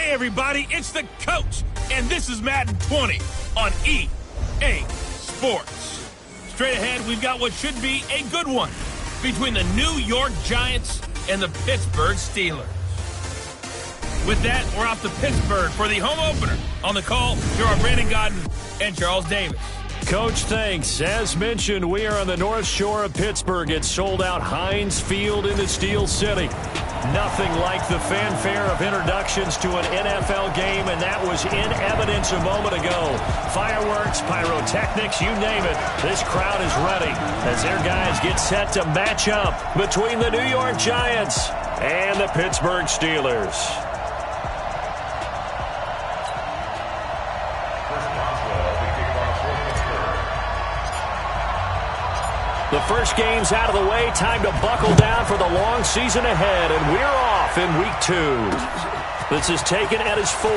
Hey, everybody, it's the coach, and this is Madden 20 on EA Sports. Straight ahead, we've got what should be a good one between the New York Giants and the Pittsburgh Steelers. With that, we're off to Pittsburgh for the home opener. On the call, here are Brandon Godden and Charles Davis. Coach, thanks. As mentioned, we are on the North Shore of Pittsburgh. It's sold out Heinz Field in the Steel City. Nothing like the fanfare of introductions to an NFL game, and that was in evidence a moment ago. Fireworks, pyrotechnics, you name it. This crowd is ready as their guys get set to match up between the New York Giants and the Pittsburgh Steelers. The first game's out of the way. Time to buckle down for the long season ahead. And we're off in week 2. This is taken at his 4.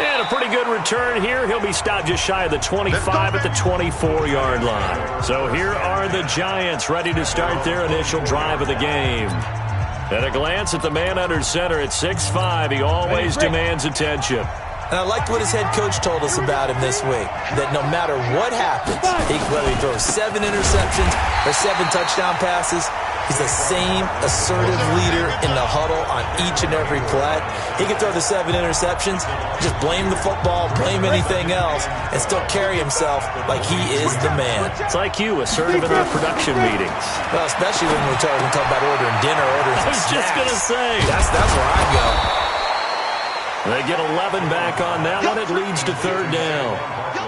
And a pretty good return here. He'll be stopped just shy of the 25 at the 24-yard line. So here are the Giants ready to start their initial drive of the game. At a glance at the man under center at 6'5", he always demands attention. And I liked what his head coach told us about him this week, that no matter what happens, whether he throws 7 interceptions or 7 touchdown passes, he's the same assertive leader in the huddle on each and every play. He can throw the 7 interceptions, just blame the football, blame anything else, and still carry himself like he is the man. It's like you, assertive in our production meetings. Well, especially when we're talking about ordering dinner, ordering some snacks. I was just going to say. That's where I go. They get 11 back on that one. It leads to 3rd down.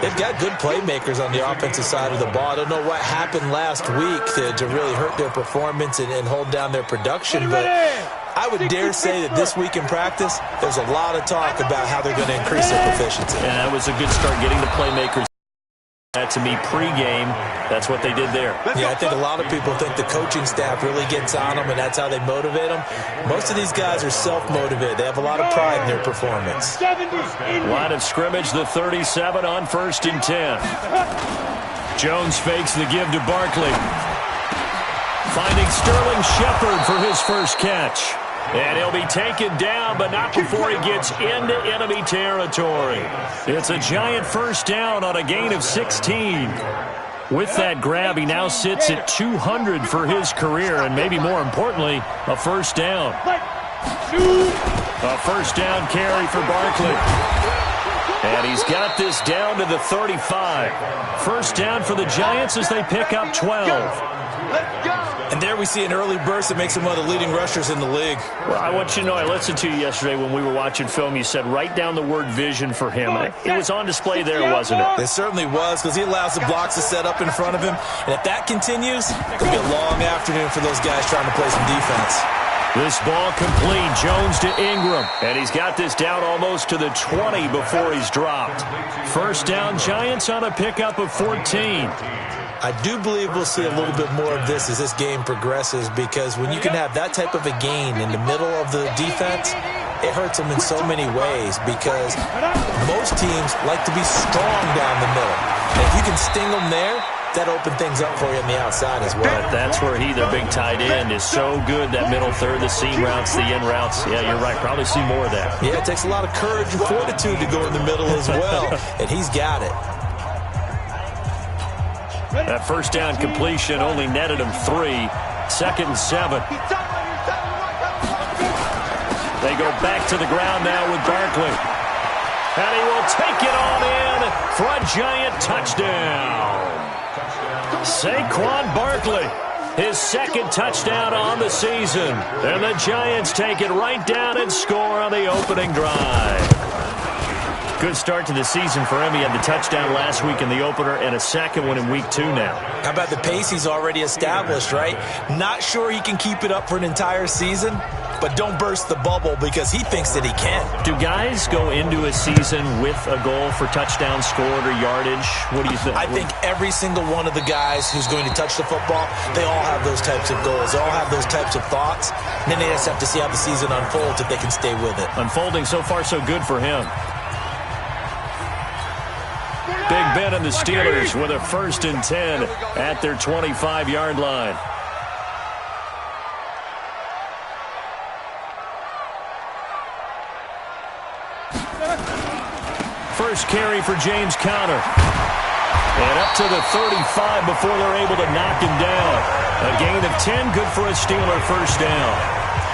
They've got good playmakers on the offensive side of the ball. I don't know what happened last week to really hurt their performance and hold down their production, but I would dare say that this week in practice, there's a lot of talk about how they're going to increase their proficiency. And that was a good start getting the playmakers. That to me pregame, that's what they did there. Yeah, I think a lot of people think the coaching staff really gets on them and that's how they motivate them. Most of these guys are self-motivated. They have a lot of pride in their performance. Line of scrimmage, the 37 on 1st and 10. Jones fakes the give to Barkley. Finding Sterling Shepard for his first catch. And he'll be taken down, but not before he gets into enemy territory. It's a Giant first down on a gain of 16. With that grab, he now sits at 200 for his career, and maybe more importantly, a first down. A first down carry for Barkley. And he's got this down to the 35. First down for the Giants as they pick up 12. And there we see an early burst that makes him one of the leading rushers in the league. Well, I want you to know, I listened to you yesterday when we were watching film. You said write down the word vision for him. It was on display there, wasn't it? It certainly was, because he allows the blocks to set up in front of him. And if that continues, it'll be a long afternoon for those guys trying to play some defense. This ball complete. Jones to Ingram. And he's got this down almost to the 20 before he's dropped. First down, Giants on a pickup of 14. I do believe we'll see a little bit more of this as this game progresses, because when you can have that type of a gain in the middle of the defense, it hurts them in so many ways, because most teams like to be strong down the middle. And if you can sting them there, that opens things up for you on the outside as well. But that's where their big tight end, is so good, that middle third, the seam routes, the in routes. Yeah, you're right. Probably see more of that. Yeah, it takes a lot of courage and fortitude to go in the middle as well, and he's got it. That first down completion only netted him 3. 2nd and 7. They go back to the ground now with Barkley. And he will take it on in for a Giant touchdown. Saquon Barkley, his 2nd touchdown on the season. And the Giants take it right down and score on the opening drive. Good start to the season for him. He had the touchdown last week in the opener and a 2nd one in week 2 now. How about the pace he's already established, right? Not sure he can keep it up for an entire season, but don't burst the bubble, because he thinks that he can. Do guys go into a season with a goal for touchdown scored or yardage? What do you think? I think every single one of the guys who's going to touch the football, they all have those types of goals. They all have those types of thoughts. And then they just have to see how the season unfolds if they can stay with it. Unfolding so far so good for him. Big Ben and the Steelers with a 1st and 10 at their 25-yard line. First carry for James Conner. And up to the 35 before they're able to knock him down. A gain of 10, good for a Steeler first down.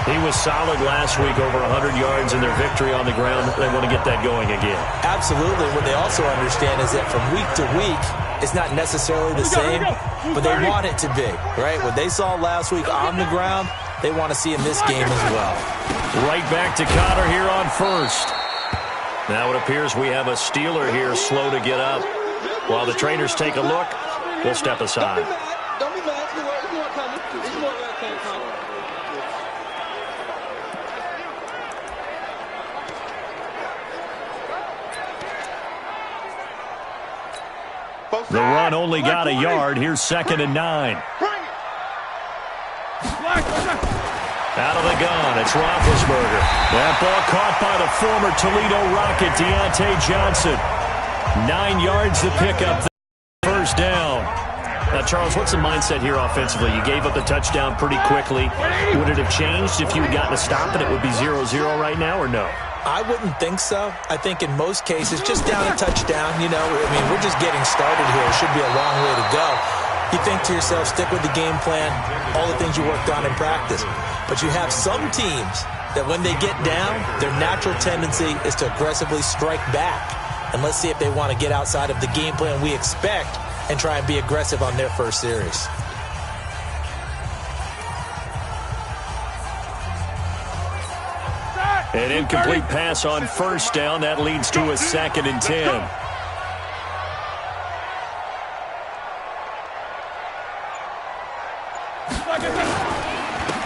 He was solid last week, over 100 yards in their victory on the ground. They want to get that going again. Absolutely. What they also understand is that from week to week, it's not necessarily the same, but they want it to be, right? What they saw last week on the ground, they want to see in this game as well. Right back to Conner here on first. Now it appears we have a Steeler here slow to get up. While the trainers take a look, we'll step aside. Don't be mad. It's more coming. It's more coming. The run only got a yard. Here's 2nd and 9. Out of the gun, it's Roethlisberger. That ball caught by the former Toledo Rocket, Deontay Johnson. 9 yards to pick up the first down. Now, Charles, what's the mindset here offensively? You gave up the touchdown pretty quickly. Would it have changed if you had gotten a stop and it would be 0-0 right now, or no? I wouldn't think so. I think in most cases, just down a touchdown, you know, I mean, we're just getting started here. It should be a long way to go. You think to yourself, stick with the game plan, all the things you worked on in practice. But you have some teams that when they get down, their natural tendency is to aggressively strike back. And let's see if they want to get outside of the game plan we expect and try and be aggressive on their first series. An incomplete pass on first down. That leads to a 2nd and 10.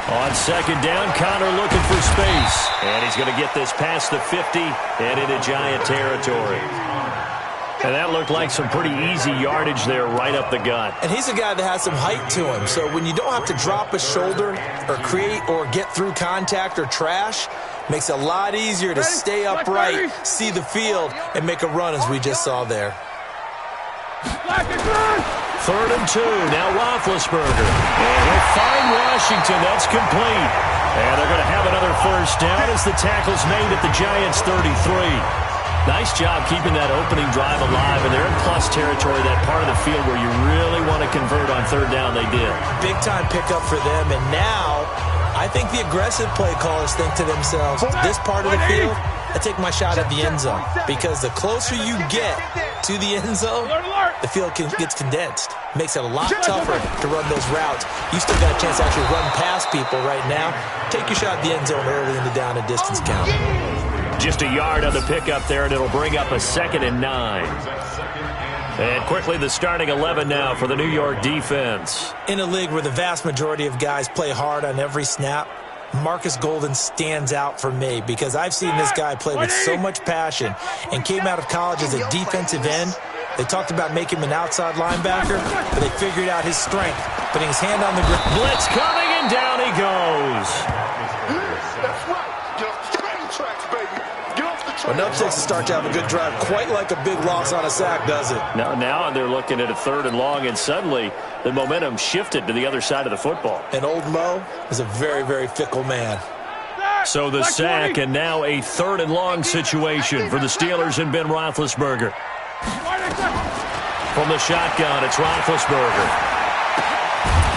On 2nd down, Conner looking for space. And he's going to get this past the 50 and into Giant territory. And that looked like some pretty easy yardage there right up the gut. And he's a guy that has some height to him. So when you don't have to drop a shoulder or create or get through contact or trash, makes it a lot easier to stay upright, see the field, and make a run as we just saw there. 3rd and 2. Now Roethlisberger. And he'll find Washington. That's complete. And they're going to have another first down as the tackle's made at the Giants' 33. Nice job keeping that opening drive alive, and they're in plus territory, that part of the field where you really want to convert on 3rd down. They did. Big-time pickup for them, and now I think the aggressive play callers think to themselves, this part of the field, I take my shot at the end zone, because the closer you get to the end zone, the field gets condensed. Makes it a lot tougher to run those routes. You still got a chance to actually run past people right now. Take your shot at the end zone early in the down and distance count. Just a yard on the pickup there, and it'll bring up a 2nd and 9. And quickly the starting 11 now for the New York defense. In a league where the vast majority of guys play hard on every snap, Marcus Golden stands out for me because I've seen this guy play with so much passion and came out of college as a defensive end. They talked about making him an outside linebacker, but they figured out his strength, putting his hand on the ground. Blitz coming, and down he goes. That's right. Get off the train tracks, baby. Get off the train. Enough takes to start to have a good drive, quite like a big loss on a sack, does it? Now they're looking at a 3rd and long, and suddenly the momentum shifted to the other side of the football. And old Mo is a very, very fickle man. So the sack, and now a 3rd and long situation for the Steelers and Ben Roethlisberger. From the shotgun, it's Roethlisberger.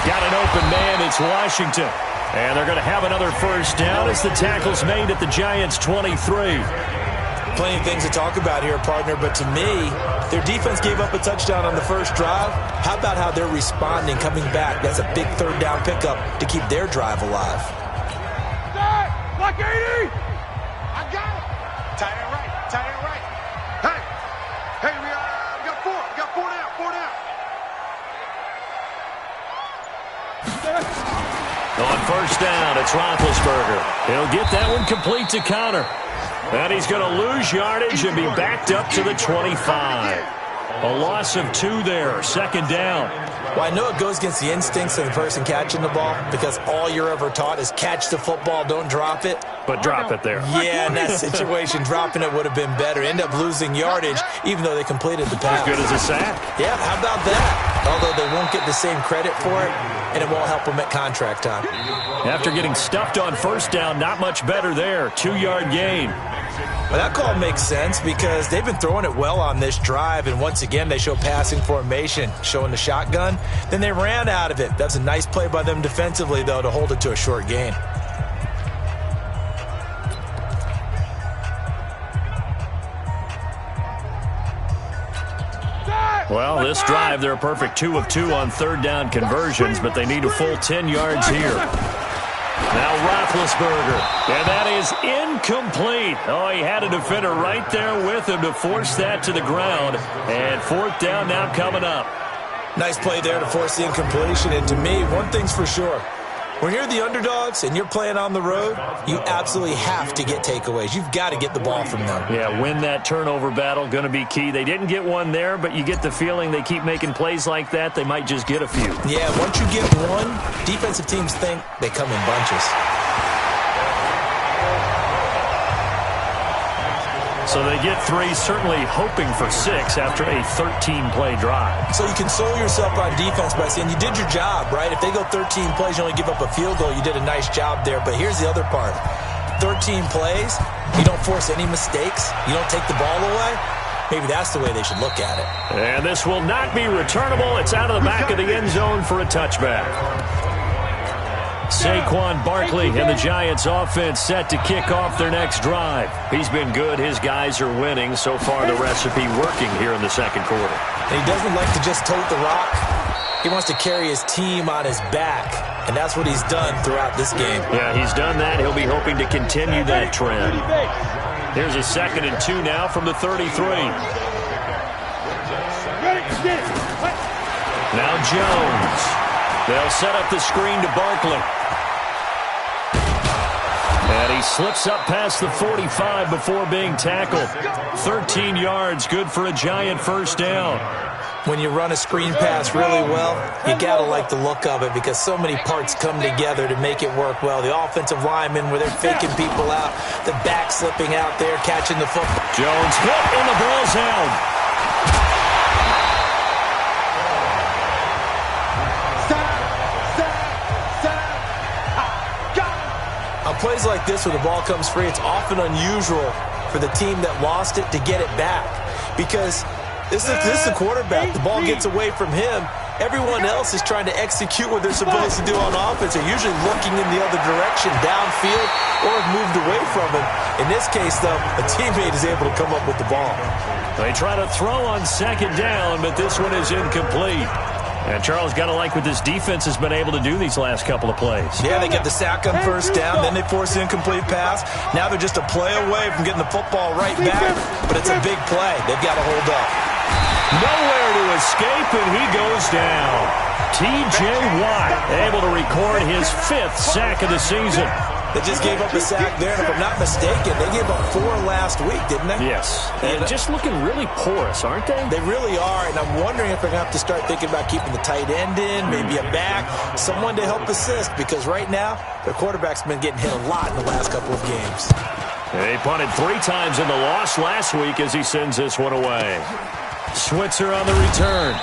Got an open man, it's Washington. And they're going to have another first down as the tackle's made at the Giants' 23. Plenty of things to talk about here, partner, but to me, their defense gave up a touchdown on the first drive. How about how they're responding, coming back? That's a big 3rd down pickup to keep their drive alive. Block 80! I got it! Tight end right, tight end right. Hey, we got 4. We got 4 down, 4 down. On first down, it's Roethlisberger. He'll get that one complete to Conner. And he's going to lose yardage and be backed up to the 25. A loss of 2 there, 2nd down. Well, I know it goes against the instincts of the person catching the ball because all you're ever taught is catch the football, don't drop it. But drop it there. Yeah, in that situation, dropping it would have been better. End up losing yardage, even though they completed the pass. As good as a sack. Yeah, how about that? although they won't get the same credit for it, and it won't help them at contract time. After getting stuffed on first down, not much better there. 2-yard gain. Well, that call makes sense because they've been throwing it well on this drive, and once again they show passing formation, showing the shotgun. Then they ran out of it. That's a nice play by them defensively, though, to hold it to a short gain. Well, this drive, they're a perfect 2 of 2 on third down conversions, but they need a full 10 yards here. Now Roethlisberger, and that is incomplete. Oh, he had a defender right there with him to force that to the ground, and fourth down now coming up. Nice play there to force the incompletion, and to me, one thing's for sure. When you're the underdogs and you're playing on the road, you absolutely have to get takeaways. You've got to get the ball from them. Yeah, win that turnover battle, going to be key. They didn't get one there, but you get the feeling they keep making plays like that, they might just get a few. Yeah, once you get one, defensive teams think they come in bunches. So they get 3, certainly hoping for 6 after a 13-play drive. So you console yourself on defense by saying you did your job, right? If they go 13 plays, you only give up a field goal, you did a nice job there. But here's the other part. 13 plays, you don't force any mistakes, you don't take the ball away. Maybe that's the way they should look at it. And this will not be returnable. It's out of the back of the end zone for a touchback. Saquon Barkley and the Giants offense set to kick off their next drive. He's been good. His guys are winning. So far, the recipe working here in the second quarter. And he doesn't like to just tote the rock. He wants to carry his team on his back, and that's what he's done throughout this game. Yeah, he's done that. He'll be hoping to continue that trend. Here's a 2nd and 2 now from the 33. Now Jones. They'll set up the screen to Barkley. And he slips up past the 45 before being tackled. 13 yards, good for a Giant first down. When you run a screen pass really well, you got to like the look of it because so many parts come together to make it work well. The offensive linemen where they're faking people out, the back slipping out there, catching the football. Jones hit and the ball's out. On plays like this where the ball comes free, it's often unusual for the team that lost it to get it back because this is the quarterback. The ball gets away from him. Everyone else is trying to execute what they're supposed to do on offense. They're usually looking in the other direction, downfield, or have moved away from him. In this case, though, a teammate is able to come up with the ball. They try to throw on second down, but this one is incomplete. And Charles, got to like what this defense has been able to do these last couple of plays. Yeah, they get the sack on first down, then they force the incomplete pass. Now they're just a play away from getting the football right back, but it's a big play. They've got to hold up. Nowhere to escape, and he goes down. T.J. Watt able to record his 5th sack of the season. They just gave up a sack there, and if I'm not mistaken, they gave up 4 last week, didn't they? Yes. And just looking really porous, aren't they? They really are, and I'm wondering if they're going to have to start thinking about keeping the tight end in, maybe a back, someone to help assist, because right now, their quarterback's been getting hit a lot in the last couple of games. They punted 3 times in the loss last week as he sends this one away. Switzer on the return.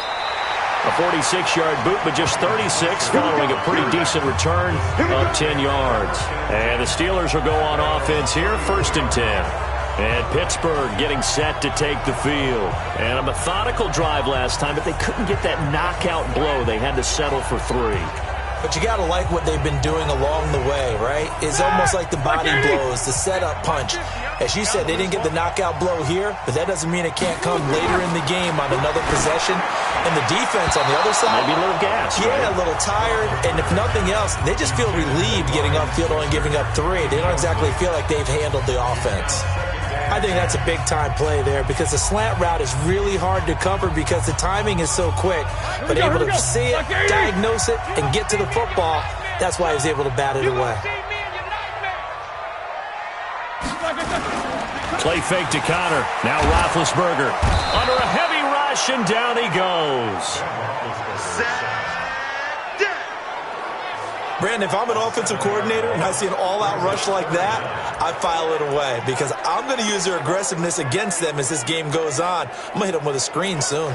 A 46-yard boot, but just 36 following a pretty decent return of 10 yards. And the Steelers will go on offense here, 1st and 10. And Pittsburgh getting set to take the field. And a methodical drive last time, but they couldn't get that knockout blow. They had to settle for 3. But you got to like what they've been doing along the way, right? It's almost like the body blows, the setup punch. As you said, they didn't get the knockout blow here, but that doesn't mean it can't come later in the game on another possession. And the defense on the other side, maybe a little gas. Yeah, right? A little tired. And if nothing else, they just feel relieved getting upfield only giving up 3. They don't exactly feel like they've handled the offense. I think that's a big-time play there because the slant route is really hard to cover because the timing is so quick. But able to see it, diagnose it, and get to the football, that's why he was able to bat it away. Play fake to Connor. Now Roethlisberger under a heavy rush, and down he goes. Brandon, if I'm an offensive coordinator and I see an all-out rush like that, I file it away because I'm going to use their aggressiveness against them as this game goes on. I'm going to hit them with a screen soon.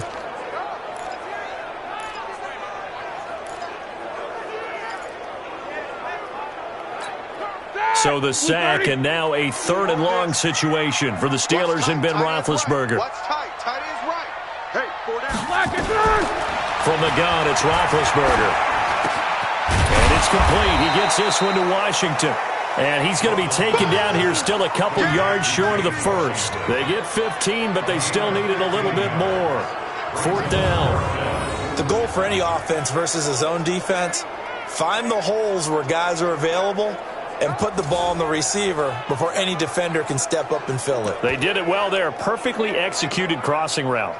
So the sack, and now a 3rd and long situation for the Steelers and Ben Roethlisberger. What's tight? Tight is right. Hey, 4 down. From the gun, it's Roethlisberger. And it's complete. He gets this one to Washington. And he's going to be taken down here still a couple yards short of the first. They get 15, but they still needed a little bit more. 4th down. The goal for any offense versus his own defense, find the holes where guys are available and put the ball on the receiver before any defender can step up and fill it. They did it well there. Perfectly executed crossing route.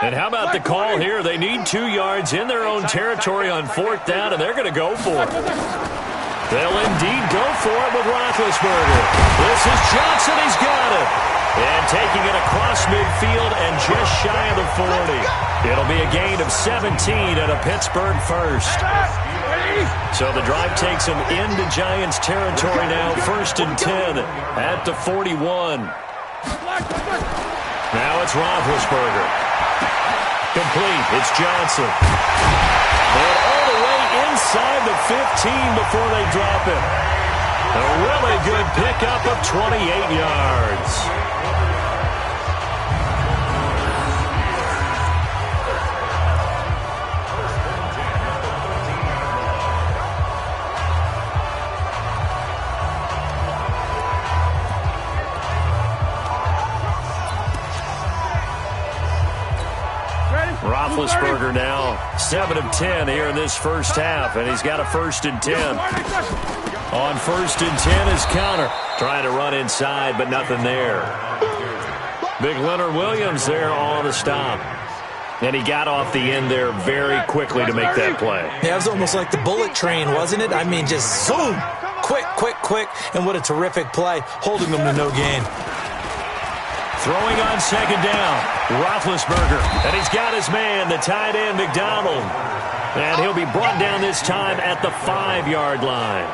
And how about the call here? They need 2 yards in their own territory on 4th down, and they're going to go for it. They'll indeed go for it with Roethlisberger. This is Johnson. He's got it. And taking it across midfield and just shy of the 40. It'll be a gain of 17 at a Pittsburgh first. So the drive takes them into Giants territory now. 1st and 10 at the 41. Now it's Roethlisberger. Complete. It's Johnson. And all the way inside the 15 before they drop it. A really good pickup of 28 yards. Roethlisberger now 7 of 10 here in this first half, and he's got a 1st and 10. On 1st and 10 is Counter. Trying to run inside, but nothing there. Big Leonard Williams there on the stop. And he got off the end there very quickly to make that play. Yeah, it was almost like the bullet train, wasn't it? I mean, just zoom. Quick, quick, quick. And what a terrific play, holding them to no gain. Throwing on 2nd down, Roethlisberger. And he's got his man, the tight end, McDonald. And he'll be brought down this time at the 5-yard line.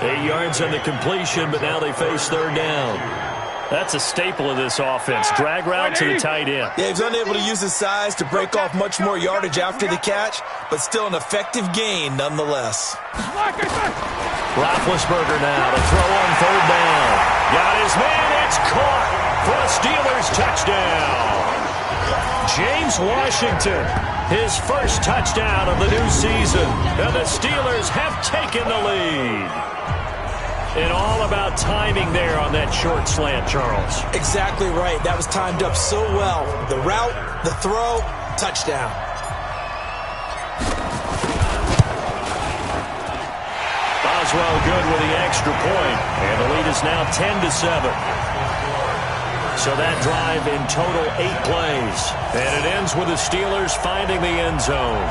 8 yards on the completion, but now they face 3rd down. That's a staple of this offense. Drag route to the tight end. Yeah, he's unable to use his size to break off much more yardage after the catch, but still an effective gain nonetheless. Roethlisberger now to throw on 3rd down. Got his man, it's caught for a Steelers touchdown. James Washington, his first touchdown of the new season. And the Steelers have taken the lead. And all about timing there on that short slant, Charles. Exactly right. That was timed up so well. The route, the throw, touchdown. Boswell good with the extra point. And the lead is now 10-7. So that drive in total 8 plays. And it ends with the Steelers finding the end zone.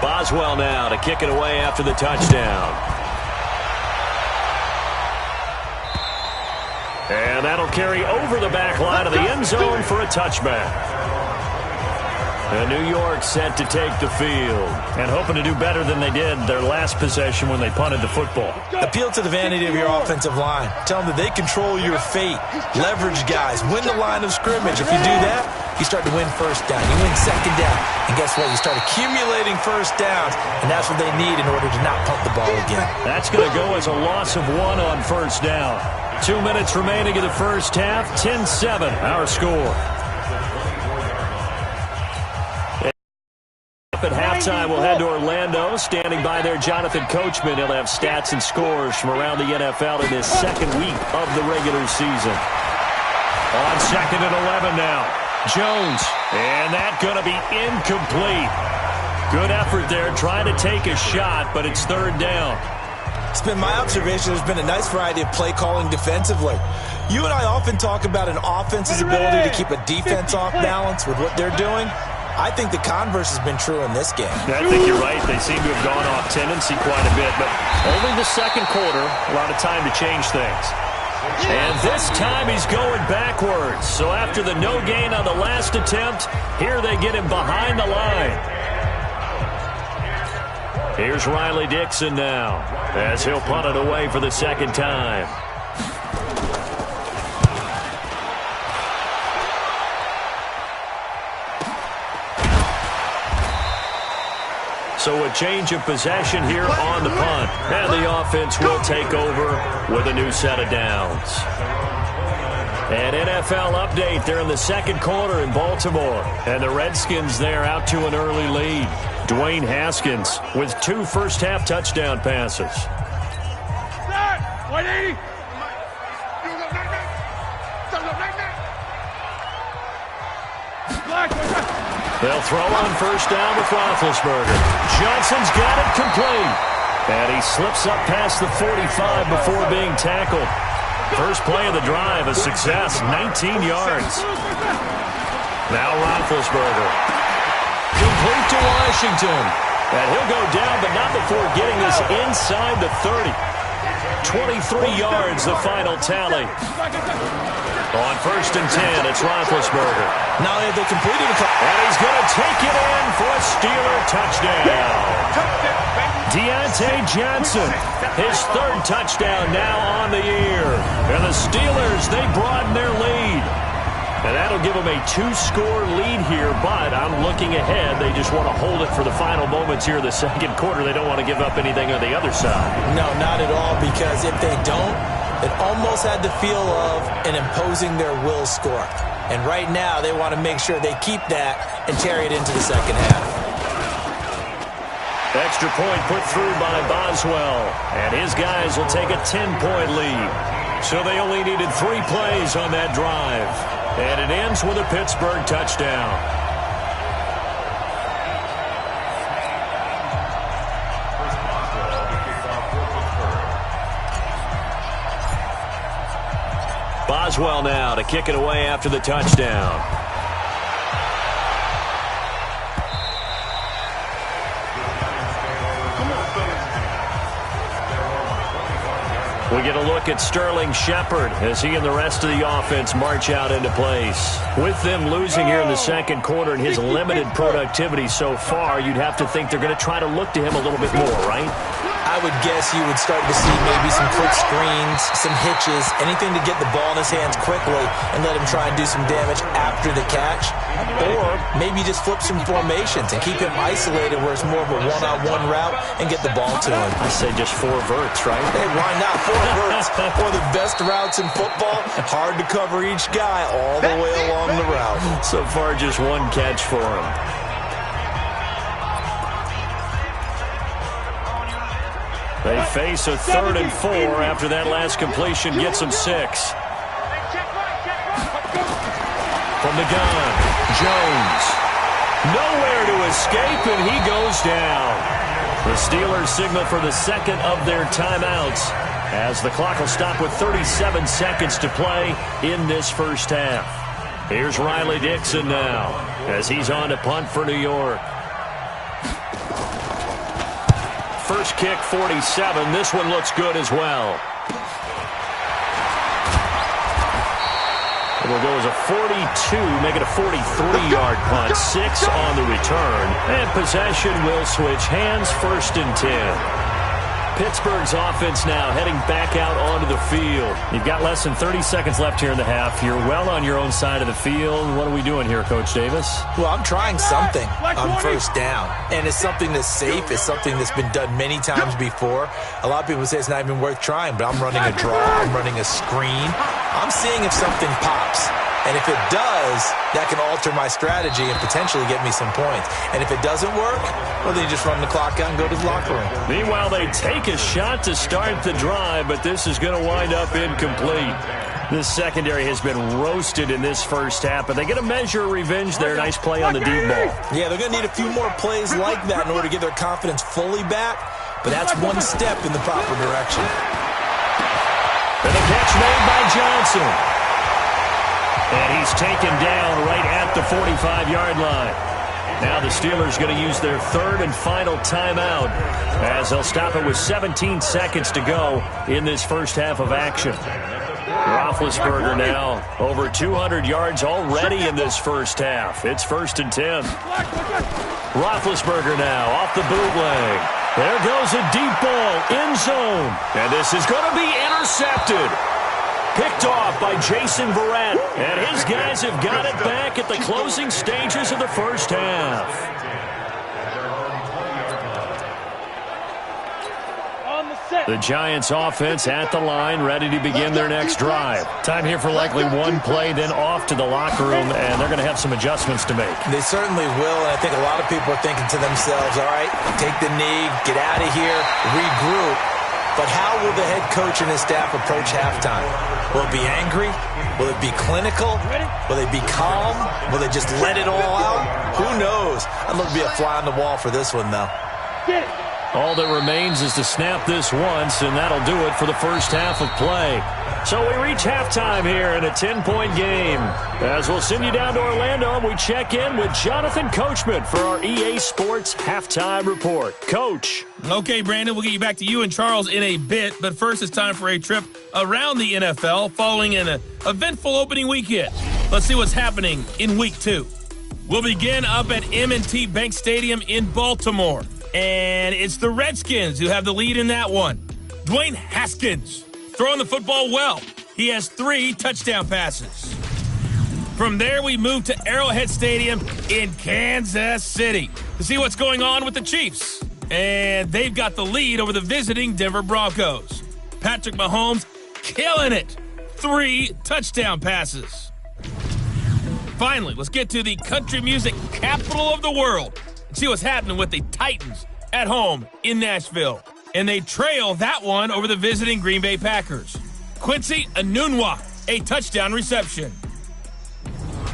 Boswell now to kick it away after the touchdown. And that'll carry over the back line of the end zone for a touchback. And New York set to take the field and hoping to do better than they did their last possession when they punted the football. Appeal to the vanity of your offensive line. Tell them that they control your fate. Leverage guys. Win the line of scrimmage. If you do that, you start to win 1st down. You win 2nd down. And guess what? You start accumulating 1st downs, and that's what they need in order to not punt the ball again. That's going to go as a loss of 1 on 1st down. 2 minutes remaining in the first half. 10-7, our score. At halftime, we'll head to Orlando. Standing by there, Jonathan Coachman. He'll have stats and scores from around the NFL in his 2nd week of the regular season. On 2nd and 11 now. Jones. And that's going to be incomplete. Good effort there, trying to take a shot, but it's 3rd down. It's been my observation there's been a nice variety of play calling defensively. You and I often talk about an offense's ability to keep a defense off balance with what they're doing. I think the converse has been true in this game. I think you're right. They seem to have gone off tendency quite a bit, but only the 2nd quarter, a lot of time to change things. And this time he's going backwards. So after the no gain on the last attempt, here they get him behind the line. Here's Riley Dixon now, as he'll punt it away for the second time. So a change of possession here on the punt. And the offense will take over with a new set of downs. An NFL update. They're in the second quarter in Baltimore. And the Redskins there out to an early lead. Dwayne Haskins with 2 first-half touchdown passes. 180. They'll throw on first down with Roethlisberger. Johnson's got it complete. And he slips up past the 45 before being tackled. First play of the drive, a success, 19 yards. Now Roethlisberger. Complete to Washington. And he'll go down, but not before getting this inside the 30. 23 yards, the final tally. On first and 10, it's Roethlisberger. Now they completed a couple. And he's going to take it in for a Steeler touchdown. Deontay Johnson, his 3rd touchdown now on the year. And the Steelers, they broaden their lead. And that'll give them a 2-score lead here, but I'm looking ahead. They just want to hold it for the final moments here in the second quarter. They don't want to give up anything on the other side. No, not at all, because if they don't, it almost had the feel of an imposing their will score. And right now, they want to make sure they keep that and carry it into the second half. Extra point put through by Boswell. And his guys will take a 10-point lead. So they only needed 3 plays on that drive. And it ends with a Pittsburgh touchdown. Boswell now to kick it away after the touchdown. We get a look at Sterling Shepard as he and the rest of the offense march out into place. With them losing here in the second quarter and his limited productivity so far, you'd have to think they're going to try to look to him a little bit more, right? I would guess you would start to see maybe some quick screens, some hitches, anything to get the ball in his hands quickly and let him try and do some damage after the catch. Or maybe just flip some formations and keep him isolated where it's more of a one-on-one route and get the ball to him. I say just 4 verts, right? Hey, why not 4 verts? One of the best routes in football. Hard to cover each guy all the way along the route. So far, just 1 catch for him. They face a 3rd and 4 after that last completion gets them 6. From the gun, Jones. Nowhere to escape, and he goes down. The Steelers signal for the second of their timeouts as the clock will stop with 37 seconds to play in this first half. Here's Riley Dixon now as he's on to punt for New York. First kick, 47. This one looks good as well. It will go as a 42, make it a 43-yard punt. 6 on the return. And possession will switch hands, first and 10. Pittsburgh's offense now heading back out onto the field. You've got less than 30 seconds left here in the half. You're well on your own side of the field. What are we doing here, Coach Davis? Well, I'm trying something on first down. And it's something that's safe. It's something that's been done many times before. A lot of people say it's not even worth trying, but I'm running a draw. I'm running a screen. I'm seeing if something pops. And if it does, that can alter my strategy and potentially get me some points. And if it doesn't work, well, then you just run the clock out and go to the locker room. Meanwhile, they take a shot to start the drive, but this is going to wind up incomplete. This secondary has been roasted in this first half, but they get a measure of revenge there. Nice play on the deep ball. Yeah, they're going to need a few more plays like that in order to get their confidence fully back, but that's one step in the proper direction. And the catch made by Johnson. And he's taken down right at the 45-yard line. Now the Steelers going to use their 3rd and final timeout as they'll stop it with 17 seconds to go in this first half of action. Roethlisberger now over 200 yards already in this first half. It's first and 10. Roethlisberger now off the bootleg. There goes a deep ball, end zone. And this is going to be intercepted. Picked off by Jason Verrett. And his guys have got it back at the closing stages of the first half. The Giants offense at the line, ready to begin their next drive. Time here for likely one play, then off to the locker room, and they're going to have some adjustments to make. They certainly will, and I think a lot of people are thinking to themselves, all right, take the knee, get out of here, regroup. But how will the head coach and his staff approach halftime? Will it be angry? Will it be clinical? Will they be calm? Will they just let it all out? Who knows? I'd love to be a fly on the wall for this one, though. Get it. All that remains is to snap this once, and that'll do it for the first half of play. So we reach halftime here in a 10-point game. As we'll send you down to Orlando, we check in with Jonathan Coachman for our EA Sports Halftime Report. Coach. Okay, Brandon, we'll get you back to you and Charles in a bit, but first it's time for a trip around the NFL following an eventful opening weekend. Let's see what's happening in Week 2. We'll begin up at M&T Bank Stadium in Baltimore. And it's the Redskins who have the lead in that one. Dwayne Haskins throwing the football well. He has 3 touchdown passes. From there, we move to Arrowhead Stadium in Kansas City to see what's going on with the Chiefs. And they've got the lead over the visiting Denver Broncos. Patrick Mahomes killing it. 3 touchdown passes. Finally, let's get to the country music capital of the world. See what's happening with the Titans at home in Nashville. And they trail that one over the visiting Green Bay Packers. Quincy Enunwa, a touchdown reception.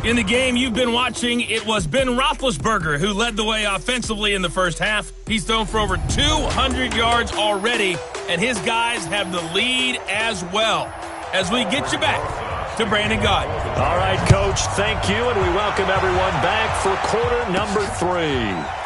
In the game you've been watching, it was Ben Roethlisberger who led the way offensively in the first half. He's thrown for over 200 yards already, and his guys have the lead as well. As we get you back to Brandon Gaudin. All right, Coach, thank you, and we welcome everyone back for quarter number 3.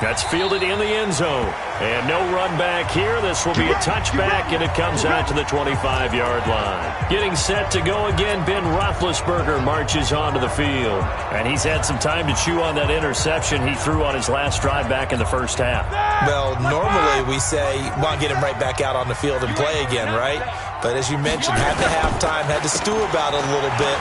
That's fielded in the end zone. And no run back here. This will be a touchback, and it comes out to the 25-yard line. Getting set to go again, Ben Roethlisberger marches onto the field. And he's had some time to chew on that interception he threw on his last drive back in the first half. Well, normally we say, want to get him right back out on the field and play again, right? But as you mentioned, had to halftime, had to stew about it a little bit.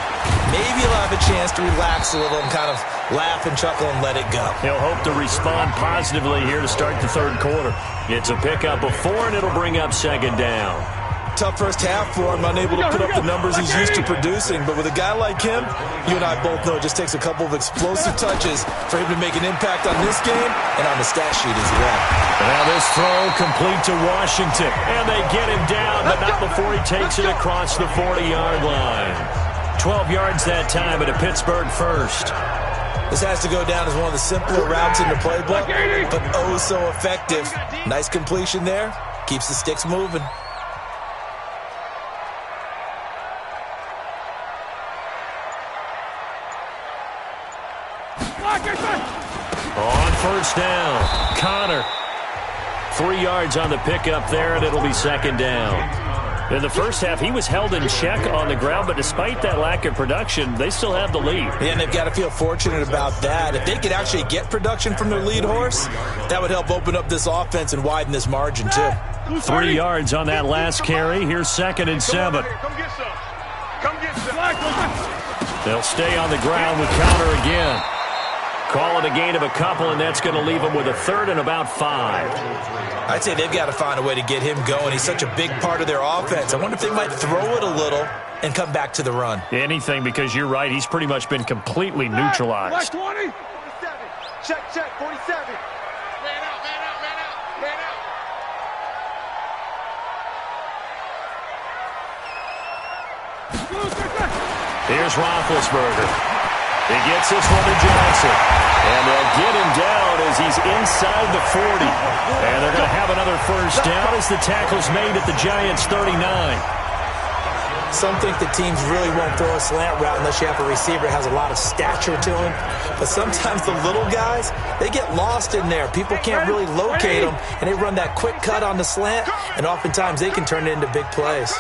Maybe he'll have a chance to relax a little and kind of laugh and chuckle and let it go. He'll hope to respond positively here to start the third quarter. It's a pickup of 4, and it'll bring up second down. Tough first half for him, unable to put up the numbers he's used to producing. But with a guy like him, you and I both know it just takes a couple of explosive touches for him to make an impact on this game and on the stat sheet as well. Now this throw complete to Washington. And they get him down, but not before he takes it across the 40-yard line. 12 yards that time at a Pittsburgh first. This has to go down as one of the simpler routes in the playbook, but oh so effective. Nice completion there. Keeps the sticks moving. On first down, Connor. 3 yards on the pickup there, and it'll be second down. In the first half, he was held in check on the ground, but despite that lack of production, they still have the lead. Yeah, and they've got to feel fortunate about that. If they could actually get production from their lead horse, that would help open up this offense and widen this margin, too. 3 yards on that last carry. Here's 2nd and 7. Come get some. Come get some. They'll stay on the ground with Connor again. Call it a gain of a couple, and that's going to leave them with a 3rd and about 5. I'd say they've got to find a way to get him going. He's such a big part of their offense. I wonder if they might throw it a little and come back to the run. Anything, because you're right. He's pretty much been completely neutralized. 20. 47. Check, 47. Man out, man out, man out, man out. Here's Roethlisberger. He gets this one to Johnson. And they'll get him down as he's inside the 40. And they're going to have another first down as the tackle's made at the Giants' 39. Some think the teams really won't throw a slant route unless you have a receiver that has a lot of stature to him. But sometimes the little guys, they get lost in there. People can't really locate them, and they run that quick cut on the slant, and oftentimes they can turn it into big plays.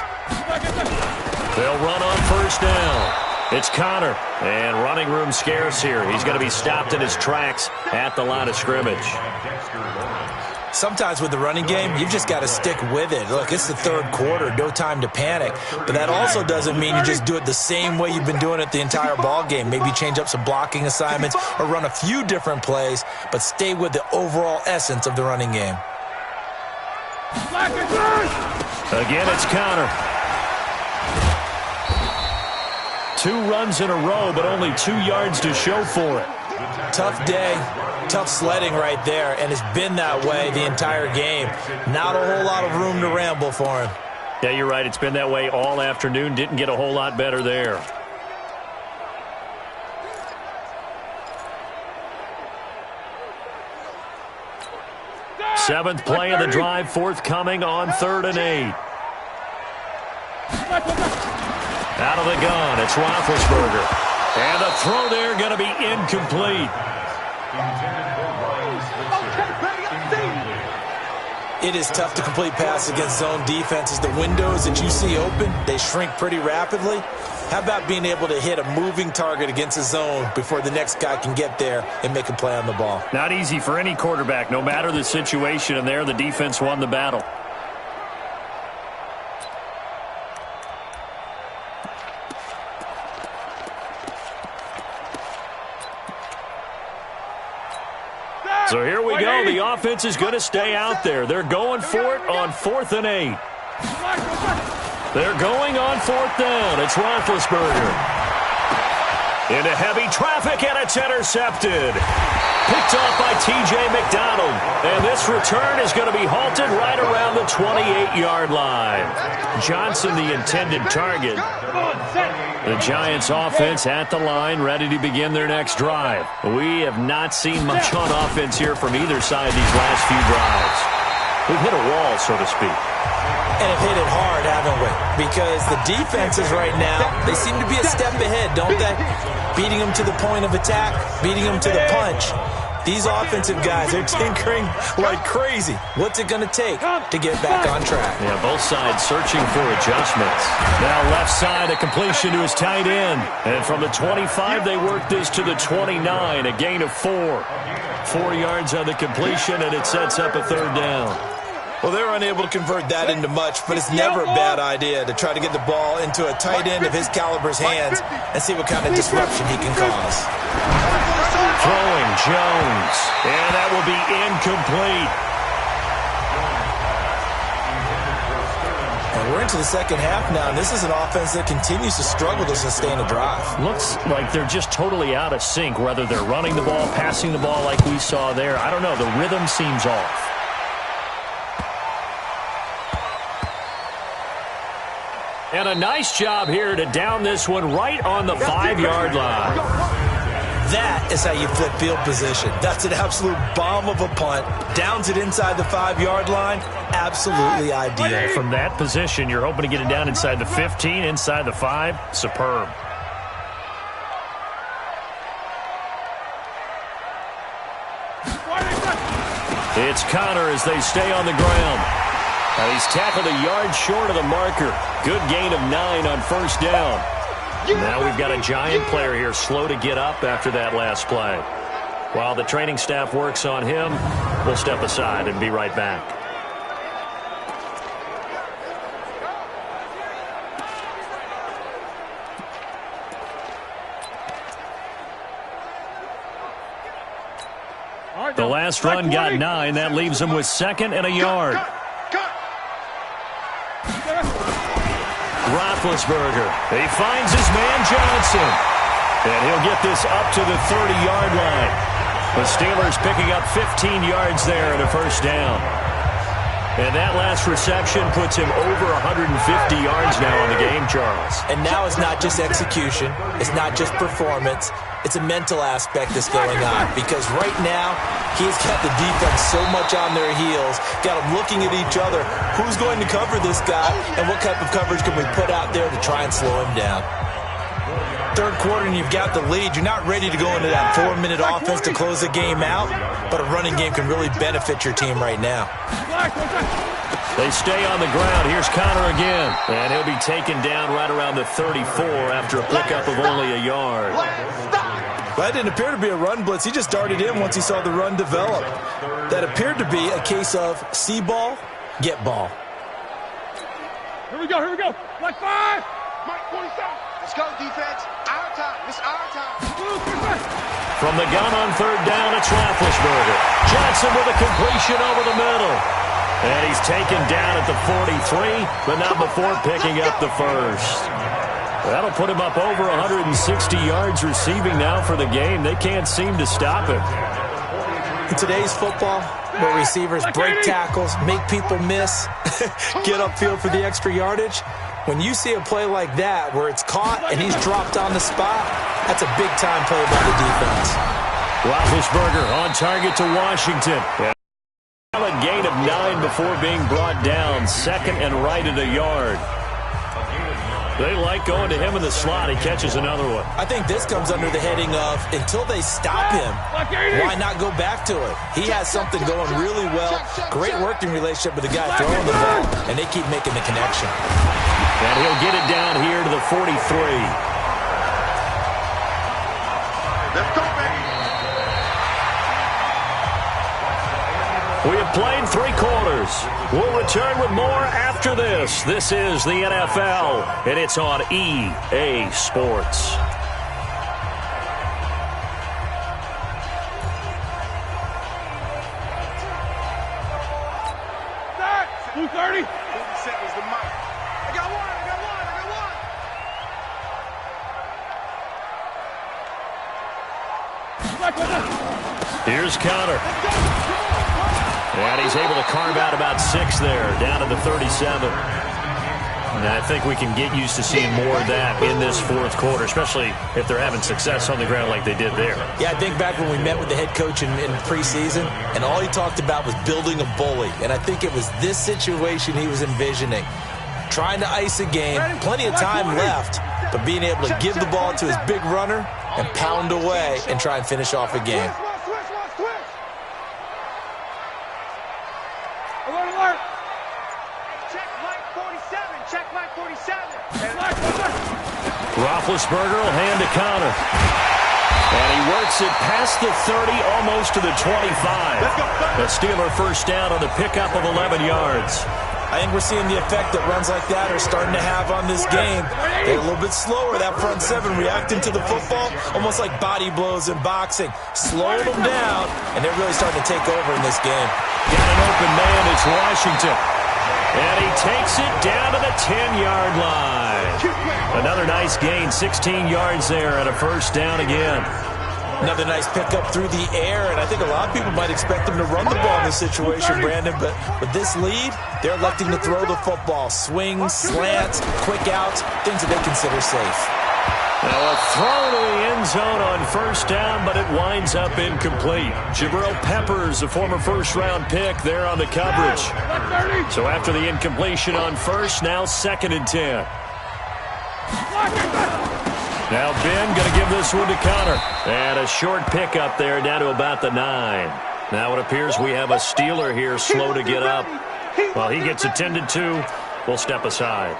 They'll run on first down. It's Connor, and running room scarce here. He's going to be stopped in his tracks at the line of scrimmage. Sometimes with the running game, you've just got to stick with it. Look, it's the third quarter, no time to panic. But that also doesn't mean you just do it the same way you've been doing it the entire ball game. Maybe change up some blocking assignments or run a few different plays, but stay with the overall essence of the running game. Again, it's counter. 2 runs in a row, but only 2 yards to show for it. Tough day, tough sledding right there, and it's been that way the entire game. Not a whole lot of room to ramble for him. Yeah, you're right. It's been that way all afternoon. Didn't get a whole lot better there. Seventh play of the drive, forthcoming on 3rd and 8. Out of the gun, it's Roethlisberger. And the throw there going to be incomplete. It is tough to complete passes against zone defenses. The windows that you see open, they shrink pretty rapidly. How about being able to hit a moving target against a zone before the next guy can get there and make a play on the ball? Not easy for any quarterback, no matter the situation, and there the defense won the battle. So here we go. The offense is going to stay out there. They're going for it on 4th and 8. They're going on 4th down. It's Roethlisberger. Into heavy traffic, and it's intercepted. Picked off by T.J. McDonald. And this return is going to be halted right around the 28-yard line. Johnson, the intended target. The Giants offense at the line, ready to begin their next drive. We have not seen much on offense here from either side these last few drives. We've hit a wall, so to speak. And have hit it hard, haven't we? Because the defenses right now, they seem to be a step ahead, don't they? Beating them to the point of attack, beating them to the punch. These offensive guys, they're tinkering like crazy. What's it going to take to get back on track? Yeah, both sides searching for adjustments. Now left side, a completion to his tight end. And from the 25, they work this to the 29, a gain of 4. 4 yards on the completion, and it sets up a 3rd down. Well, they're unable to convert that into much, but it's never a bad idea to try to get the ball into a tight end of his caliber's hands and see what kind of disruption he can cause. Throwing Jones, and that will be incomplete. And we're into the second half now, and this is an offense that continues to struggle to sustain a drive. Looks like they're just totally out of sync, whether they're running the ball, passing the ball like we saw there. I don't know. The rhythm seems off. And a nice job here to down this one right on the 5-yard line. That is how you flip field position. That's an absolute bomb of a punt. Downs it inside the 5-yard line. Absolutely ideal. From that position, you're hoping to get it down inside the 15, inside the 5. Superb. It's Connor as they stay on the ground. Now he's tackled a yard short of the marker. Good gain of 9 on 1st down. Now we've got a Giant player here slow to get up after that last play. While the training staff works on him, we'll step aside and be right back. The last run got 9. That leaves him with 2nd and a yard. Roethlisberger. He finds his man Johnson. And he'll get this up to the 30-yard line. The Steelers picking up 15 yards there and a 1st down. And that last reception puts him over 150 yards now in the game, Charles. And now it's not just execution. It's not just performance. It's a mental aspect that's going on. Because right now, he's got the defense so much on their heels, got them looking at each other. Who's going to cover this guy, and what type of coverage can we put out there to try and slow him down? 3rd quarter and you've got the lead. You're not ready to go into that 4-minute offense to close the game out, but a running game can really benefit your team right now. They stay on the ground. Here's Connor again, and he'll be taken down right around the 34 after a pickup of only a yard. Well, that didn't appear to be a run blitz. He just darted in once he saw the run develop. That appeared to be a case of see ball, get ball. Here we go, here we go. Black 5. Mike 47. Let's go, defense. Our time. It's our time. From the gun on third down, it's Roethlisberger. Johnson with a completion over the middle. And he's taken down at the 43, but not before picking up the first. That'll put him up over 160 yards receiving now for the game. They can't seem to stop him. In today's football, where receivers break tackles, make people miss, get upfield for the extra yardage, when you see a play like that where it's caught and he's dropped on the spot, that's a big-time play by the defense. Roethlisberger on target to Washington. Solid gain of 9 before being brought down. Second and right at a yard. They like going to him in the slot. He catches another one. I think this comes under the heading of until they stop him, why not go back to it? He has something going really well. Great working relationship with the guy throwing the ball, and they keep making the connection. And he'll get it down here to the 43. Let's go, baby. We have played 3 quarters. We'll return with more after this. This is the NFL, and it's on EA Sports. Start. 230. 40 seconds to Mike. I got one. Here's Connor. And he's able to carve out about 6 there, down to the 37. And I think we can get used to seeing more of that in this fourth quarter, especially if they're having success on the ground like they did there. Yeah, I think back when we met with the head coach in preseason, and all he talked about was building a bully. And I think it was this situation he was envisioning. Trying to ice a game, plenty of time left, but being able to give the ball to his big runner and pound away and try and finish off a game. Alert. Check Mike 47. Check Mike 47. Roethlisberger will hand to Connor. And he works it past the 30, almost to the 25. The Steeler first down on the pickup of 11 yards. I think we're seeing the effect that runs like that are starting to have on this game. They're a little bit slower, that front 7 reacting to the football, almost like body blows in boxing. Slowing them down, and they're really starting to take over in this game. Got an open man, it's Washington. And he takes it down to the 10-yard line. Another nice gain, 16 yards there, and a first down again. Another nice pickup through the air, and I think a lot of people might expect them to run the ball in this situation, Brandon, but with this lead, they're electing to throw the football. Swings, slants, quick outs, things that they consider safe. Now a throw to the end zone on first down, but it winds up incomplete. Jabril Peppers, a former first-round pick, there on the coverage. So after the incompletion on first, now 2nd and 10. Now Ben going to give this one to Connor. And a short pickup there down to about the 9. Now it appears we have a Steeler here slow to get up. While he gets attended to, we'll step aside.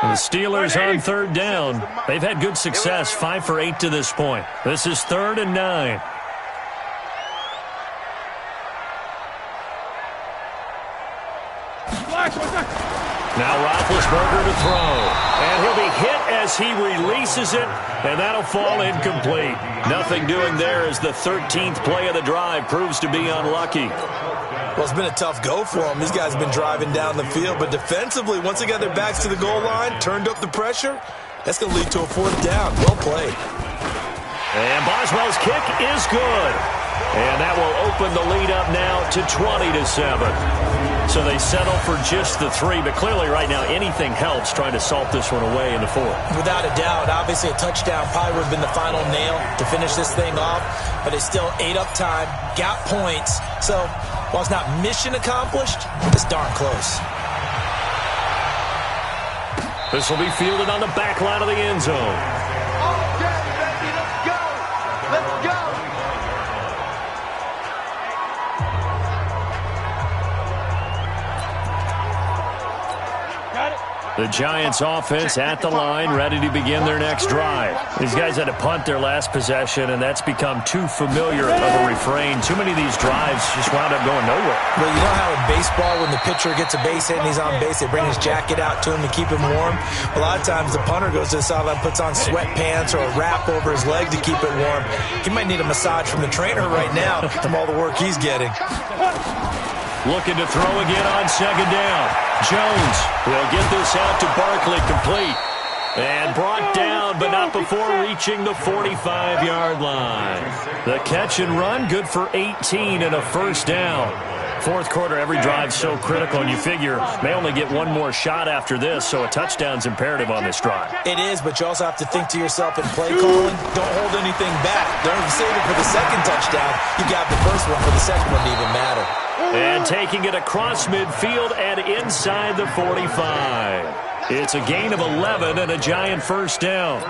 The Steelers on third down. They've had good success, 5 for 8 to this point. This is 3rd and 9. Now Roethlisberger to throw. And he'll be hit as he releases it, and that'll fall incomplete. Nothing doing there as the 13th play of the drive proves to be unlucky. Well, it's been a tough go for them. These guys have been driving down the field, but defensively, once they got their backs to the goal line, turned up the pressure, that's going to lead to a 4th down. Well played. And Boswell's kick is good. And that will open the lead up now to 20-7. So they settle for just the 3, but clearly right now anything helps trying to salt this one away in the 4th. Without a doubt, obviously a touchdown probably would have been the final nail to finish this thing off, but it's still ate up time, got points. So while it's not mission accomplished, it's darn close. This will be fielded on the back line of the end zone. Okay, baby, let's go. Let's go. The Giants offense at the line, ready to begin their next drive. These guys had to punt their last possession, and that's become too familiar of a refrain. Too many of these drives just wound up going nowhere. Well, you know how in baseball, when the pitcher gets a base hit and he's on base, they bring his jacket out to him to keep him warm? A lot of times the punter goes to the sideline, puts on sweatpants or a wrap over his leg to keep it warm. He might need a massage from the trainer right now from all the work he's getting. Looking to throw again on second down. Jones will get this out to Barkley, complete. And brought down, but not before reaching the 45-yard line. The catch and run, good for 18 and a first down. Fourth quarter, every drive so critical, and you figure may only get one more shot after this, so a touchdown's imperative on this drive. It is, but you also have to think to yourself in play calling, don't hold anything back. Don't even save it for the second touchdown. You got the first one for the second one to even matter. And taking it across midfield and inside the 45. It's a gain of 11 and a Giant first down.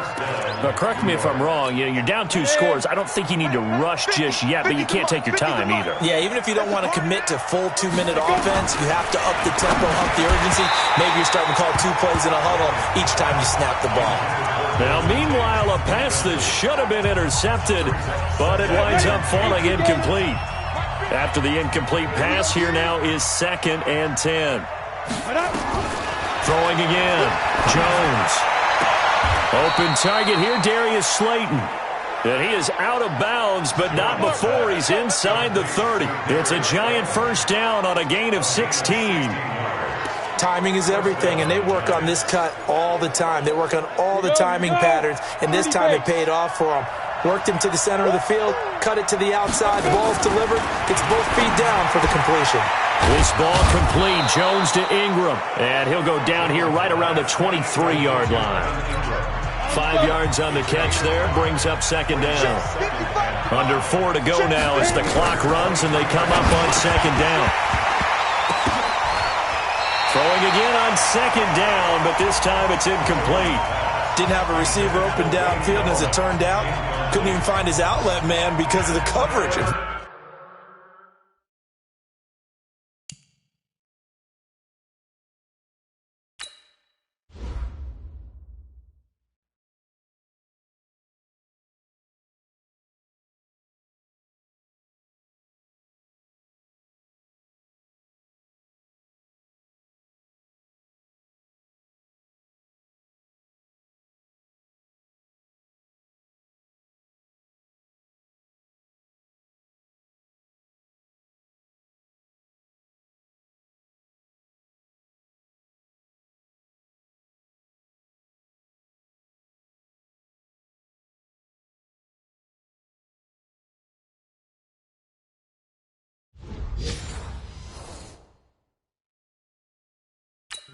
Now, correct me if I'm wrong. You're down 2 scores. I don't think you need to rush just yet, but you can't take your time either. Yeah, even if you don't want to commit to full 2-minute offense, you have to up the tempo, up the urgency. Maybe you're starting to call 2 plays in a huddle each time you snap the ball. Now, meanwhile, a pass that should have been intercepted, but it winds up falling incomplete. After the incomplete pass, here now is 2nd and 10. Throwing again. Jones. Open target here, Darius Slayton. And he is out of bounds, but not before he's inside the 30. It's a Giant first down on a gain of 16. Timing is everything, and they work on this cut all the time. They work on all the timing patterns, and this time it paid off for them. Worked him to the center of the field, cut it to the outside, ball's delivered, gets both feet down for the completion. This ball complete, Jones to Ingram, and he'll go down here right around the 23-yard line. 5 yards on the catch there, brings up second down. Under 4 to go now as the clock runs and they come up on second down. Throwing again on second down, but this time it's incomplete. Didn't have a receiver open downfield, and as it turned out, couldn't even find his outlet man because of the coverage.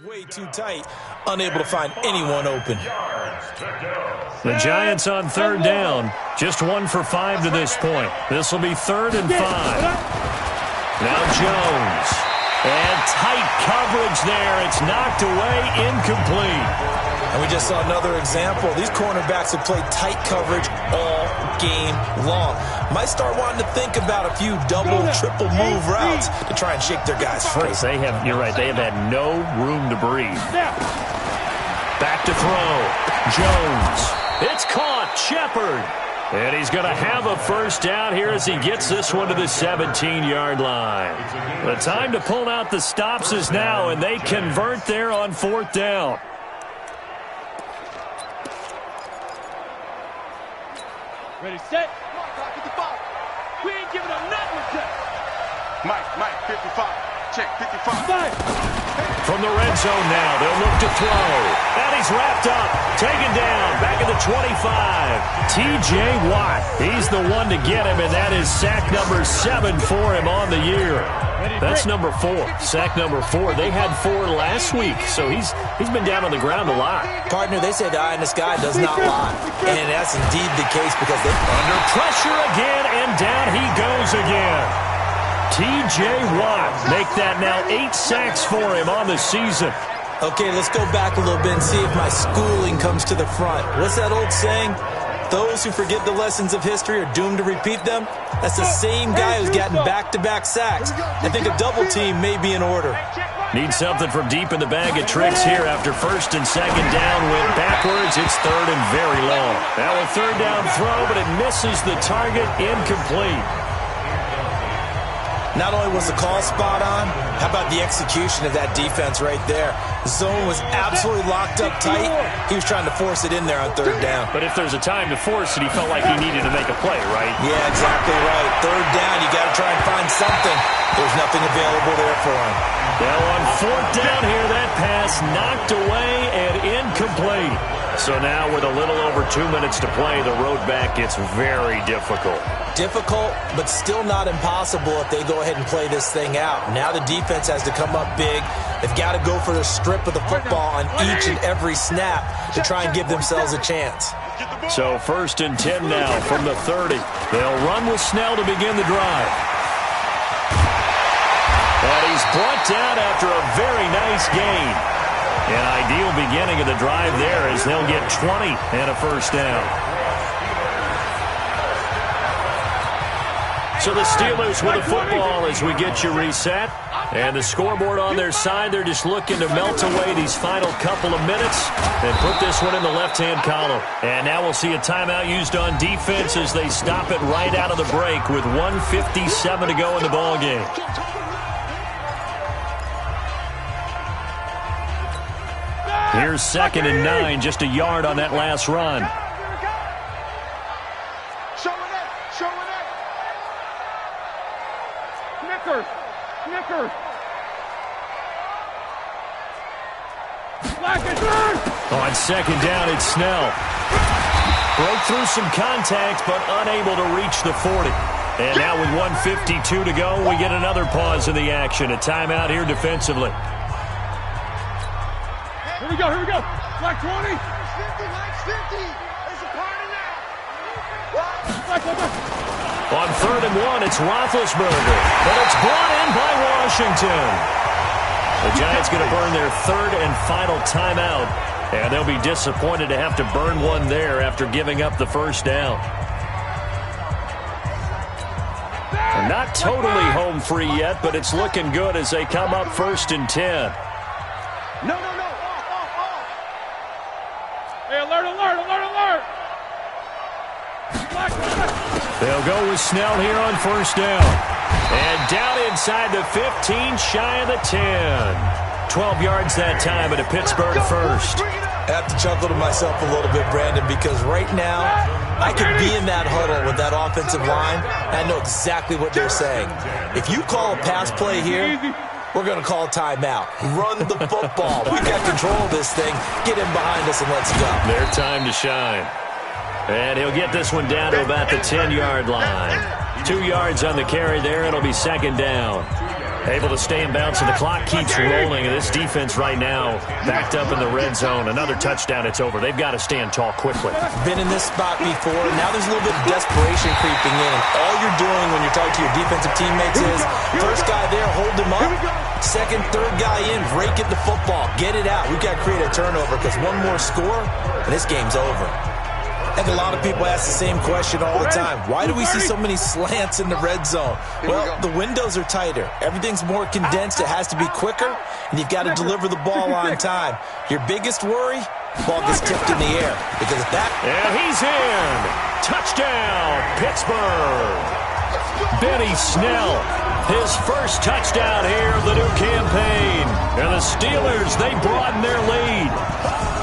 Way too tight, unable to find anyone open. The Giants on third down, just 1 for 5 to this point. This will be 3rd and 5. Now Jones, and tight coverage there. It's knocked away, incomplete. And we just saw another example. These cornerbacks have played tight coverage all game long. Might start wanting to think about a few double, triple move routes to try and shake their guys free. They have, you're right, they have had no room to breathe. Back to throw. Jones. It's caught. Shepard. And he's going to have a first down here as he gets this one to the 17-yard line. The time to pull out the stops is now, and they convert there on 4th down. Ready, set. We ain't giving up nothing to Mike, 55. Check, 55. From the red zone now, they'll look to throw. And he's wrapped up, taken down, back at the 25. T.J. Watt, he's the one to get him, and that is sack number 7 for him on the year. That's number 4, sack number 4. They had 4 last week, so he's been down on the ground a lot. Partner, they say the eye in the sky does not lie. And that's indeed the case because they... Under pressure again, and down he goes again. T.J. Watt make that now 8 sacks for him on the season. Okay, let's go back a little bit and see if my schooling comes to the front. What's that old saying? those who forget the lessons of history are doomed to repeat them, that's the same guy who's gotten back-to-back sacks. I think a double team may be in order. Need something from deep in the bag of tricks here after first and second down went backwards. It's third and very long. Now a third down throw, but it misses the target, incomplete. Not only was the call spot on, how about the execution of that defense right there? The zone was absolutely locked up tight. He was trying to force it in there on third down. But if there's a time to force it, he felt like he needed to make a play, right? Yeah, exactly right. Third down, you got to try and find something. There's nothing available there for him. Now on fourth down here, that pass knocked away and incomplete. So now with a little over 2 minutes to play, the road back gets very difficult. Difficult, but still not impossible if they go ahead and play this thing out. Now the defense has to come up big. They've got to go for the strip of the football on each and every snap to try and give themselves a chance. So first and 10 now from the 30. They'll run with Snell to begin the drive. And he's brought down after a very nice gain. An ideal beginning of the drive there as they'll get 20 and a first down. So the Steelers with the football as we get you reset. And the scoreboard on their side, they're just looking to melt away these final couple of minutes and put this one in the left-hand column. And now we'll see a timeout used on defense as they stop it right out of the break with 1:57 to go in the ballgame. Here's 2nd and 9, just a yard on that last run. Snickers. On second down, it's Snell. Broke through some contact, but unable to reach the 40. And now with 1:52 to go, we get another pause in the action. A timeout here defensively. Here we go. Black 20. 50, Black 50. It's a party now. Black. On 3rd and 1, it's Roethlisberger. But it's brought in by Washington. The Giants going to burn their 3rd and final timeout. And they'll be disappointed to have to burn one there after giving up the first down. And not totally home free yet, but it's looking good as they come up 1st and 10. No. Hey, alert. They'll go with Snell here on first down. And down inside the 15, shy of the 10. 12 yards that time at a Pittsburgh first. I have to chuckle to myself a little bit, Brandon, because right now I could be in that huddle with that offensive line, and I know exactly what they're saying. If you call a pass play here, we're going to call a timeout. Run the football. We got control of this thing. Get in behind us and let's go. Their time to shine. And he'll get this one down to about the 10-yard line. 2 yards on the carry there. It'll be second down. Able to stay in bounds, and the clock keeps rolling. And this defense right now backed up in the red zone. Another touchdown, it's over. They've got to stand tall quickly. Been in this spot before. Now there's a little bit of desperation creeping in. And all you're doing when you're talking to your defensive teammates is, first guy there, hold him up. Second, third guy in, rake it the football. Get it out. We've got to create a turnover because one more score, and this game's over. I think a lot of people ask the same question all the time. Why do we see so many slants in the red zone? Well, the windows are tighter. Everything's more condensed. It has to be quicker, and you've got to deliver the ball on time. Your biggest worry, ball gets tipped in the air. Because if that... And he's in. Touchdown, Pittsburgh. Benny Snell, his first touchdown here of the new campaign. And the Steelers, they broaden their lead.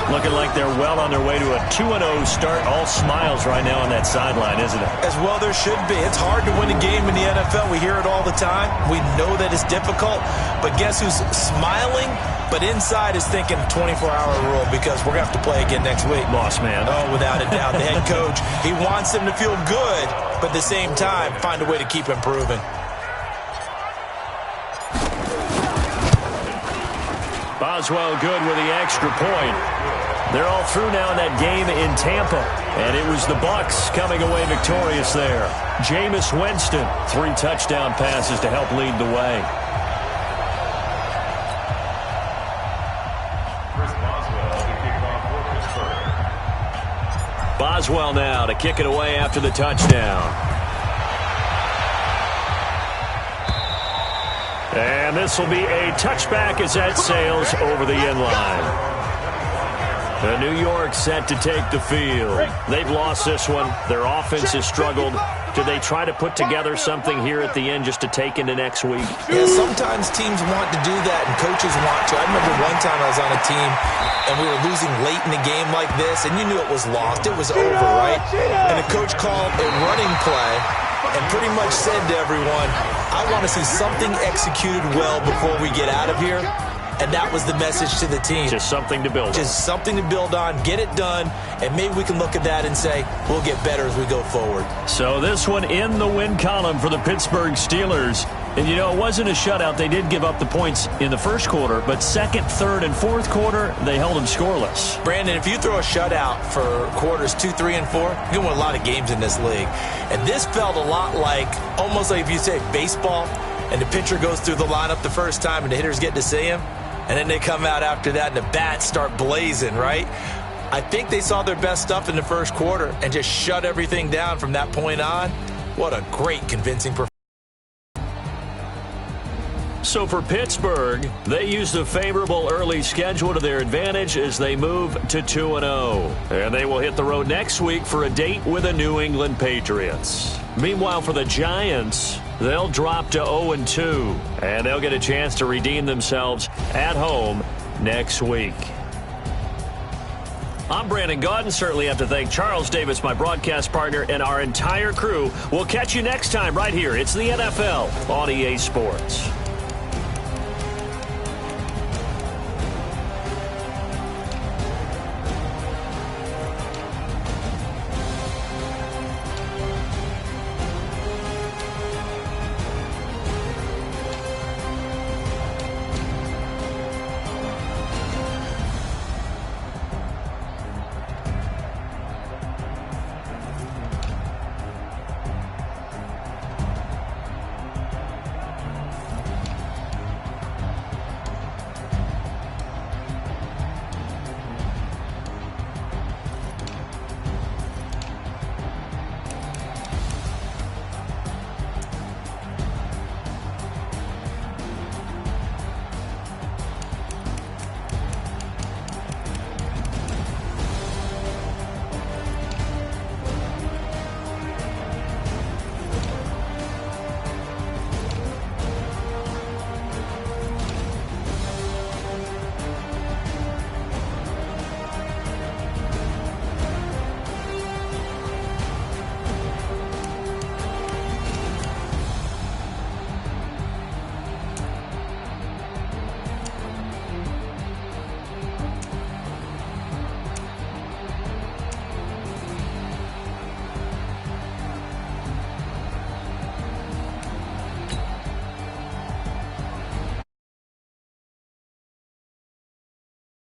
Looking like they're well on their way to a 2-0 start. All smiles right now on that sideline, isn't it? As well there should be. It's hard to win a game in the NFL. We hear it all the time. We know that it's difficult. But guess who's smiling? But inside is thinking 24-hour rule because we're going to have to play again next week. Boss man. Oh, without a doubt. The head coach, he wants them to feel good, but at the same time, find a way to keep improving. Boswell good with the extra point. They're all through now in that game in Tampa. And it was the Bucs coming away victorious there. Jameis Winston, 3 touchdown passes to help lead the way. Boswell now to kick it away after the touchdown. And this will be a touchback as that sails over the end line. The New York set to take the field. They've lost this one. Their offense has struggled. Do they try to put together something here at the end just to take into next week? Yeah, sometimes teams want to do that and coaches want to. I remember one time I was on a team and we were losing late in a game like this and you knew it was lost. It was over, right? And the coach called a running play and pretty much said to everyone, I want to see something executed well before we get out of here. And that was the message to the team. Just something to build on. Just something to build on, get it done, and maybe we can look at that and say, we'll get better as we go forward. So this one in the win column for the Pittsburgh Steelers. And, you know, it wasn't a shutout. They did give up the points in the first quarter, but second, third, and fourth quarter, they held them scoreless. Brandon, if you throw a shutout for quarters 2, 3, and 4, you're going to win a lot of games in this league. And this felt a lot like, almost like if you say baseball, and the pitcher goes through the lineup the first time and the hitters get to see him. And then they come out after that and the bats start blazing, right? I think they saw their best stuff in the first quarter and just shut everything down from that point on. What a great, convincing performance. So for Pittsburgh, they used a favorable early schedule to their advantage as they move to 2-0. And they will hit the road next week for a date with the New England Patriots. Meanwhile, for the Giants, they'll drop to 0-2. And they'll get a chance to redeem themselves at home next week. I'm Brandon Gaudin. Certainly have to thank Charles Davis, my broadcast partner, and our entire crew. We'll catch you next time right here. It's the NFL on EA Sports.